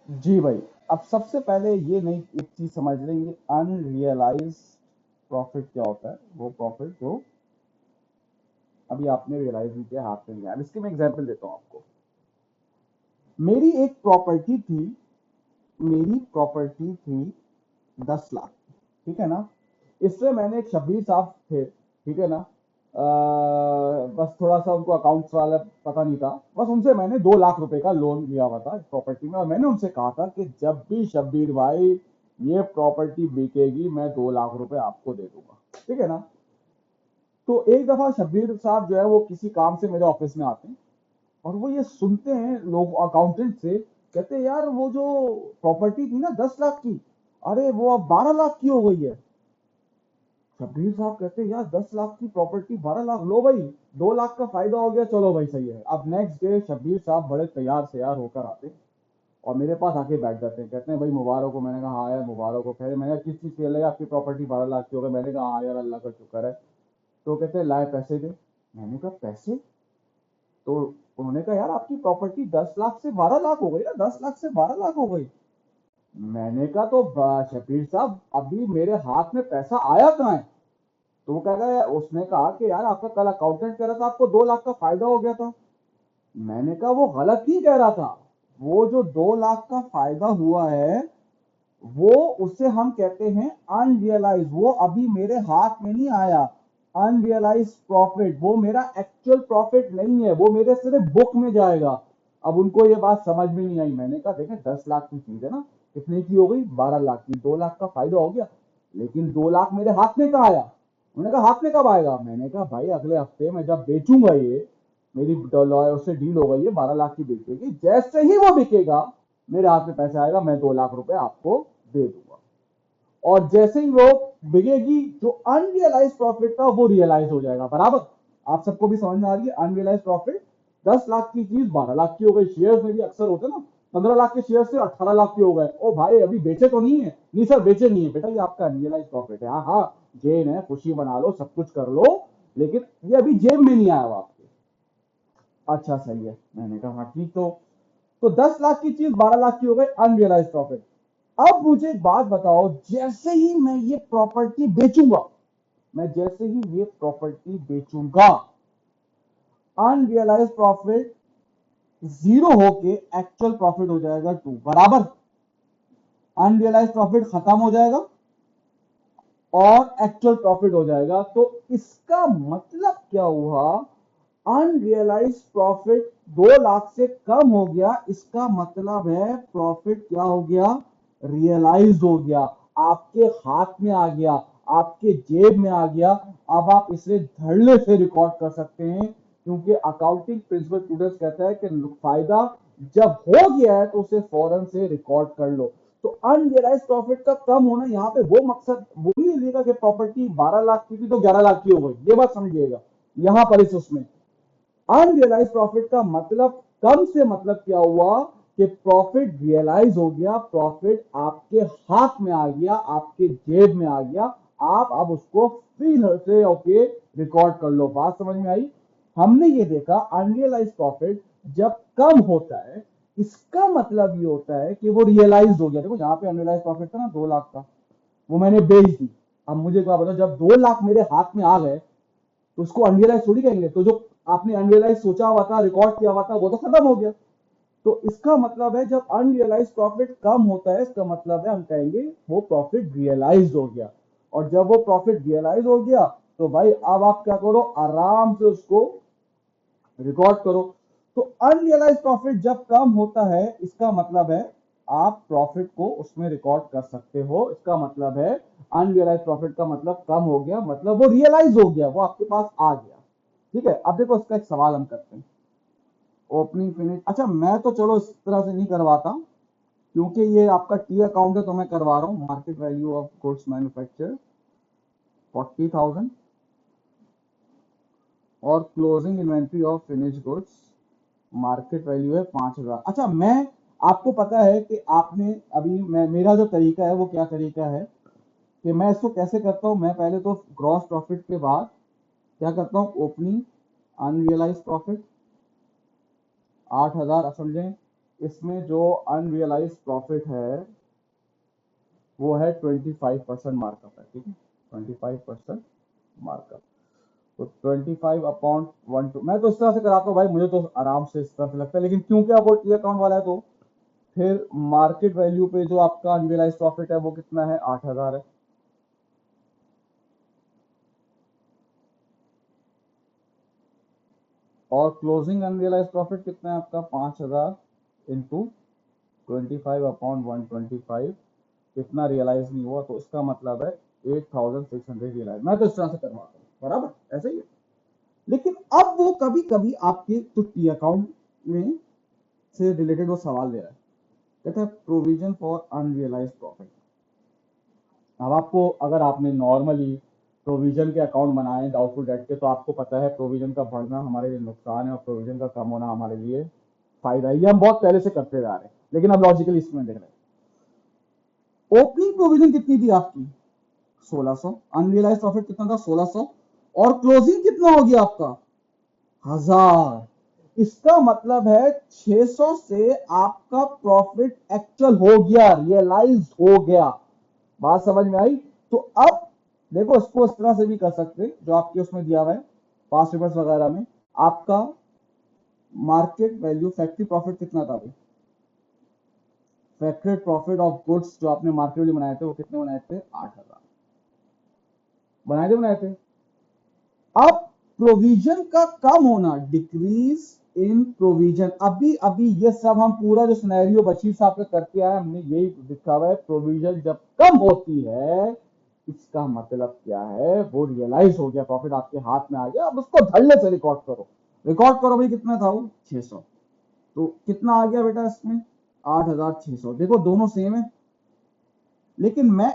जी भाई। अब सबसे पहले ये नहीं एक चीज समझ लेंगे, अनरियलाइज प्रॉफिट क्या होता है। वो प्रॉफिट जो अभी आपने रियलाइज नहीं किया, हाथ में नहीं आया। अब इसकी मैं एग्जांपल देता हूँ आपको। मेरी एक प्रॉपर्टी थी, मेरी प्रॉपर्टी थी 10 लाख, ठीक है ना। इससे मैंने एक शब्बीर साहब थे, ठीक है ना। बस थोड़ा सा उनको अकाउंट्स वाला पता नहीं था, बस उनसे मैंने 2 लाख रुपए का लोन लिया हुआ था इस प्रॉपर्टी में, और मैंने उनसे कहा था कि जब भी शब्बीर भाई ये प्रॉपर्टी बिकेगी मैं 2 लाख रुपए आपको दे दूंगा, ठीक है ना। तो एक दफा शब्बीर साहब जो है वो किसी काम से मेरे ऑफिस में आते हैं, और वो ये सुनते हैं लोग अकाउंटेंट से, कहते हैं यार वो जो प्रॉपर्टी थी ना 10 लाख की, अरे वो अब 12 लाख की हो गई है। शब्बीर साहब कहते हैं यार 10 लाख की प्रॉपर्टी 12 लाख, लो भाई 2 लाख का फायदा हो गया, चलो भाई सही है। अब नेक्स्ट डे शब्बीर साहब बड़े तैयार से यार होकर आते हैं और मेरे पास आके बैठ जाते हैं, कहते हैं भाई मुबारक हो। मैंने कहा हाँ यार मुबारक हो। कह रहे मैंने किस चीज के लिए आपकी प्रॉपर्टी 12 लाख की हो गई। मैंने कहा हाँ यार अल्लाह का शुक्र है। तो कहते हैं लाए पैसे दे। मैंने कहा पैसे? तो उन्होंने कहा यार आपकी प्रॉपर्टी 10 लाख से 12 लाख हो गई ना, 10 लाख से 12 लाख हो गई। मैंने कहा तो शबीर साहब अभी मेरे हाथ में पैसा आया कहाँ है? तो वो कह रहा है, उसने कहा कि यार आपका कल अकाउंटेंट कह रहा था आपको 2 लाख का फायदा हो गया था। मैंने कहा वो गलत ही कह रहा था। वो जो 2 लाख का फायदा हुआ है वो उसे हम कहते हैं अनरियलाइज, वो अभी मेरे हाथ में नहीं आया। अनरियलाइज प्रॉफिट वो मेरा एक्चुअल प्रॉफिट नहीं है, वो मेरे सिर्फ बुक में जाएगा। अब उनको ये बात समझ में नहीं आई। मैंने कहा देखें 10 लाख की चीज है ना, कितने की हो गई? 12 लाख की। 2 लाख का फायदा हो गया, लेकिन 2 लाख मेरे हाथ में कहाँ आया? उन्होंने कहा हाथ में कब आएगा? मैंने कहा भाई अगले हफ्ते मैं जब बेचूंगा ये, मेरी लॉयर से डील हो गई है, 12 लाख की बिकेगी, जैसे ही वो बिकेगा मेरे हाथ में पैसा आएगा, मैं 2 लाख रुपए आपको दे दूंगा। और जैसे ही वो बिकेगी जो अनरियलाइज प्रॉफिट था वो रियलाइज हो जाएगा, बराबर। आप सबको भी समझ में आ रही है अनरियलाइज प्रॉफिट। 10 लाख की चीज 12 लाख की हो गई। शेयर में भी अक्सर होते ना, 15 लाख के शेयर से 18 लाख के हो गए। ओ भाई अभी बेचे तो नहीं है? नहीं सर बेचे नहीं है बेटा, ये आपका अनरियलाइज प्रॉफिट है। हाँ हाँ, गेन है, खुशी मना लो, सब कुछ कर लो, लेकिन ये अभी जेब में नहीं आया हुआ आपके। अच्छा सही है। मैंने कहा हाँ ठीक। तो 10 लाख की चीज 12 लाख की हो गई, अनरियलाइज प्रॉफिट। अब मुझे एक बात बताओ, जैसे ही मैं ये प्रॉपर्टी बेचूंगा, मैं जैसे ही ये प्रॉपर्टी बेचूंगा, अनरियलाइज प्रॉफिट जीरो होके एक्चुअल प्रॉफिट हो जाएगा 2, बराबर। अनरियलाइज प्रॉफिट खत्म हो जाएगा और एक्चुअल प्रॉफिट हो जाएगा। तो इसका मतलब क्या हुआ? अनरियलाइज प्रॉफिट 2 लाख से कम हो गया, इसका मतलब है प्रॉफिट क्या हो गया? रियलाइज हो गया, आपके हाथ में आ गया, आपके जेब में आ गया। अब आप इसे धड़ल्ले से रिकॉर्ड कर सकते हैं, क्योंकि अकाउंटिंग प्रिंसिपल स्टूडेंट्स कहता है कि फायदा जब हो गया है तो उसे फौरन से रिकॉर्ड कर लो। तो अनरियलाइज प्रॉफिट का कम होना यहाँ पे वो मकसद वो नहीं लेगा कि प्रॉपर्टी 12 लाख की थी तो 11 लाख की हो गई, ये बात समझिएगा। यहां पर इस उसमें अनरियलाइज प्रॉफिट का मतलब, कम से मतलब क्या हुआ कि प्रॉफिट रियलाइज हो गया, प्रॉफिट आपके हाथ में आ गया, आपके जेब में आ गया। आप अब उसको फ्री से ओके रिकॉर्ड कर लो। बात समझ में आई? हमने ये देखा अनरियलाइज प्रॉफिट जब कम होता है, इसका मतलब ये होता है कि वो रियलाइज हो गया। देखो यहाँ पे अनरियलाइज प्रॉफिट था ना 2 लाख का, वो मैंने बेच दी। अब मुझे क्या बताओ, जब 2 लाख मेरे हाथ में आ गए तो उसको अनरियलाइज थोड़ी कहेंगे। तो जो आपने अनरियलाइज सोचा हुआ था, रिकॉर्ड किया हुआ था, वो तो खत्म हो गया। तो इसका मतलब है जब अनरियलाइज प्रॉफिट कम होता है, इसका मतलब है हम कहेंगे वो प्रॉफिट रियलाइज हो गया। और जब वो प्रॉफिट रियलाइज हो गया तो भाई अब आप क्या करो, आराम से उसको रिकॉर्ड करो। तो अनरियलाइज प्रॉफिट जब कम होता है, इसका मतलब है आप प्रॉफिट को उसमें रिकॉर्ड कर सकते हो। इसका मतलब है अनरियलाइज प्रॉफिट का मतलब कम हो गया, मतलब वो रियलाइज हो गया, वो आपके पास आ गया। ठीक है, अब देखो इसका एक सवाल हम करते हैं। ओपनिंग फिनिश, अच्छा मैं तो चलो इस तरह से नहीं करवाता, क्योंकि ये आपका टी अकाउंट है तो मैं करवा रहा हूँ। Market value of goods manufacture 40,000 और closing inventory of finish goods market value है 5,000। अच्छा मैं, आपको पता है कि आपने अभी मैं, मेरा जो तरीका है वो क्या तरीका है कि मैं इसको कैसे करता हूँ। मैं पहले तो ग्रॉस प्रॉफिट के बाद क्या करता हूँ, ओपनिंग अनरियलाइज प्रॉफिट 8,000 समझें, इसमें जो अनरियलाइज प्रॉफिट है वो है 25% मार्कअप है, ठीक है, 25% मार्कअप। तो 25 अपॉन 1 मैं तो इस तरह से कराता हूँ भाई, मुझे तो आराम से इस तरह से लगता है, लेकिन क्योंकि आप वो टी अकाउंट वाला है तो फिर मार्केट वैल्यू पे जो आपका अनरियलाइज प्रॉफिट है वो कितना है, 8,000 है। और क्लोजिंग अनरियलाइज प्रॉफिट कितना है आपका, 5,000 इंटू 25 अपॉन 125, कितना रियलाइज नहीं हुआ, तो इसका मतलब है 8,600 रियलाइज। मैं तो इस तरह से करवाता हूँ, बराबर ऐसे ही है। लेकिन अब वो कभी कभी आपके जो टी अकाउंट में से रिलेटेड वो सवाल दे रहा है, कहता है प्रोविजन फॉर अनरियलाइज प्रॉफिट। अब आपको, अगर आपने नॉर्मली प्रोविजन के अकाउंट बनाए डाउटफुल डेट के, तो आपको पता है प्रोविजन का बढ़ना हमारे लिए नुकसान है और प्रोविजन का कम होना हमारे लिए फायदा है। ये हम बहुत पहले से करते जा रहे हैं, लेकिन अब लॉजिकली इसमें देख रहे हैं। ओपनिंग प्रोविजन कितनी थी आपकी, 1600। अनरियलाइज प्रॉफिट कितना था, 1600। और क्लोजिंग कितना हो गया आपका, 1000। इसका मतलब है 600 से आपका प्रॉफिट एक्चुअल हो गया, रियलाइज हो गया। बात समझ में आई। तो अब देखो, इसको इस तरह से भी कर सकते, जो आपके उसमें दिया हुआ है पास्ट पेपर्स वगैरह में, आपका मार्केट वैल्यू फैक्ट्री प्रॉफिट कितना था भाई, फैक्ट्री प्रॉफिट ऑफ गुड्स जो आपने मार्केट वैल्यू बनाए थे वो कितने बनाए थे, 8,000 बनाए थे। अब प्रोविजन का कम होना, डिक्रीज इन प्रोविजन। अभी अभी ये सब हम पूरा जो सिनेरियो बशीर साहब का करके आए, हमने यही लिखा हुआ है, प्रोविजन जब कम होती है इसका मतलब क्या है, वो रियलाइज हो गया, प्रॉफिट आपके हाथ में आ गया। अब उसको धड़ल्ले से रिकॉर्ड करो, रिकॉर्ड करो भाई, कितना था वो, 600। तो कितना आ गया बेटा इसमें, 8,600। देखो दोनों सेम है, लेकिन मैं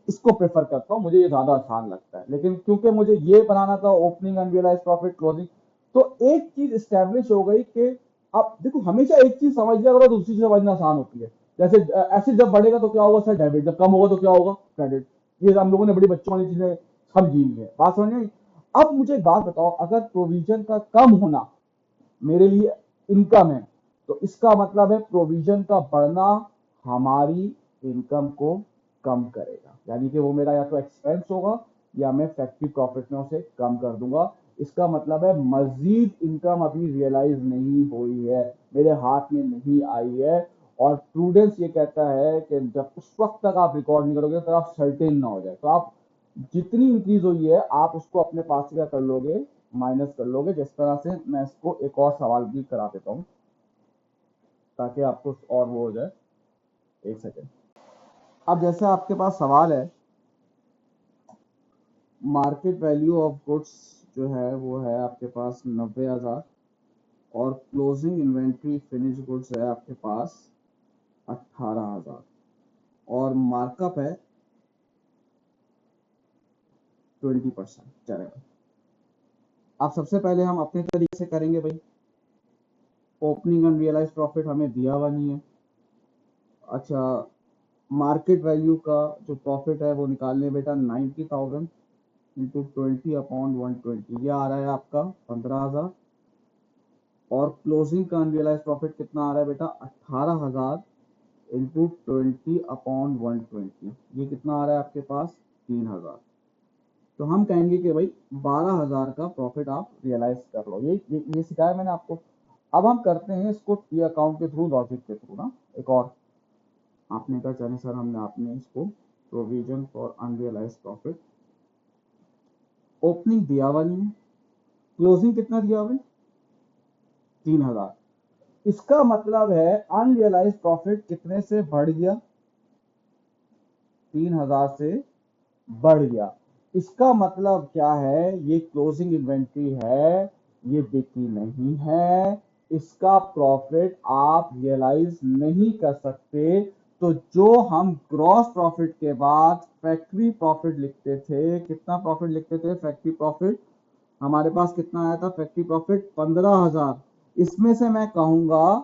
इसको प्रेफर करता हूँ, मुझे ये ज्यादा आसान लगता है। लेकिन क्योंकि मुझे ये बनाना था ओपनिंग अनरियलाइज प्रॉफिट क्लोजिंग, तो एक चीज स्टैब्लिश हो गई कि अब देखो, हमेशा एक चीज समझ लिया करो, दूसरी चीज समझना आसान होती है। जैसे एसिड जब बढ़ेगा तो क्या होगा सर, डेबिट। जब कम होगा तो क्या होगा, क्रेडिट। ये हम लोगों ने बड़ी बच्चों वाली चीजें समझी है, बात समझ में। अब मुझे एक बात बताओ, अगर प्रोविजन का कम होना मेरे लिए इनकम है, तो इसका मतलब है प्रोविजन का बढ़ना हमारी इनकम को कम करेगा, यानी कि वो मेरा या तो एक्सपेंस होगा या मैं फैक्ट्री प्रॉफिट में उसे कम कर दूंगा। इसका मतलब है मजीद इनकम अभी रियलाइज नहीं हुई है, मेरे हाथ में नहीं आई है। और प्रूडेंस ये कहता है कि जब उस वक्त तक आप रिकॉर्ड नहीं करोगे, तो आप सर्टेन ना हो जाए, तो आप जितनी इंक्रीज हुई है आप उसको अपने पास से क्या कर लोगे, माइनस कर लोगे। जिस तरह से मैं इसको एक और सवाल भी करा देता हूँ ताकि आपको और वो हो जाए, एक सेकेंड। अब जैसे आपके पास सवाल है, मार्केट वैल्यू ऑफ गुड्स जो है वो है आपके पास 90,000, और क्लोजिंग इन्वेंट्री फिनिश गुड्स है आपके पास 18,000, और मार्कअप है 20%। चलेगा। अब सबसे पहले हम अपने तरीके से करेंगे भाई, ओपनिंग अनरियलाइज प्रॉफिट हमें दिया हुआ नहीं है। अच्छा, मार्केट वैल्यू का जो प्रॉफिट है वो निकालने बेटा, 90,000 इंटू 20 अपॉन 120, ये आ रहा है आपका 15,000। और क्लोजिंग का अनरियलाइज प्रॉफिट कितना आ रहा है बेटा, 18,000 इंटू 20 अपॉन 120, ये कितना आ रहा है आपके पास, 3,000। तो हम कहेंगे कि भाई 12,000 का प्रॉफिट आप रियलाइज कर लो। ये सिखाया मैंने आपको। अब हम करते हैं इसको टी अकाउंट के थ्रू, लॉजिक के थ्रू ना। एक और आपने कहा चले सर, हमने आपने इसको provision for unrealised profit, opening दिया हुआ नहीं है, क्लोजिंग कितना दिया हुआ है, 3,000। इसका मतलब है अनरियलाइज प्रॉफिट कितने से बढ़ गया, 3,000 से बढ़ गया। इसका मतलब क्या है, ये क्लोजिंग इन्वेंट्री है, ये बिकी नहीं है, इसका प्रॉफिट आप रियलाइज नहीं कर सकते। तो जो हम ग्रॉस प्रॉफिट के बाद फैक्ट्री प्रॉफिट लिखते थे, कितना प्रॉफिट लिखते थे, फैक्ट्री प्रॉफिट हमारे पास कितना आया था, फैक्ट्री प्रॉफिट 15,000। इसमें से मैं कहूंगा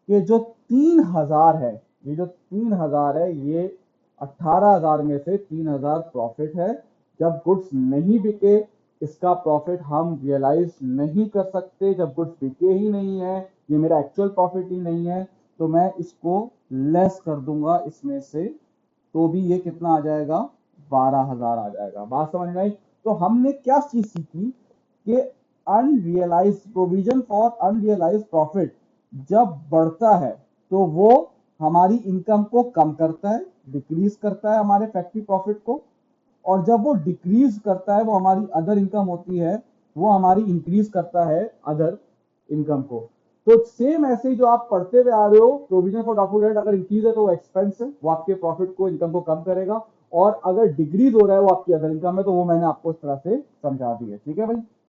कि जो 3,000 है, ये जो 3,000 है, ये 18,000 में से 3,000 प्रॉफिट है। जब गुड्स नहीं बिके, इसका प्रॉफिट हम रियलाइज नहीं कर सकते। जब गुड्स बिके ही नहीं है, ये मेरा एक्चुअल प्रॉफिट ही नहीं है, तो मैं इसको लेस कर दूंगा इसमें से, तो भी ये कितना आ जाएगा, 12,000 आ जाएगा। बात समझ में आई? तो हमने क्या चीज सीखी कि unrealised provision for unrealised profit जब बढ़ता है तो वो हमारी इनकम को कम करता है, डिक्रीज करता है हमारे फैक्ट्री प्रॉफिट को, और जब वो डिक्रीज करता है, वो हमारी अदर इनकम होती है, वो हमारी इंक्रीज करता है अदर इनकम को। तो सेम ऐसे ही जो आप पढ़ते हुए आ रहे हो, प्रोविजन फॉर डॉक्टर डेट अगर इंक्रीज है तो वो एक्सपेंस है, वो आपके प्रॉफिट को, इनकम को कम करेगा, और अगर डिक्रीज हो रहा है वो आपकी अदर इनकम है, तो वो मैंने आपको इस तरह से समझा दी है। ठीक है भाई?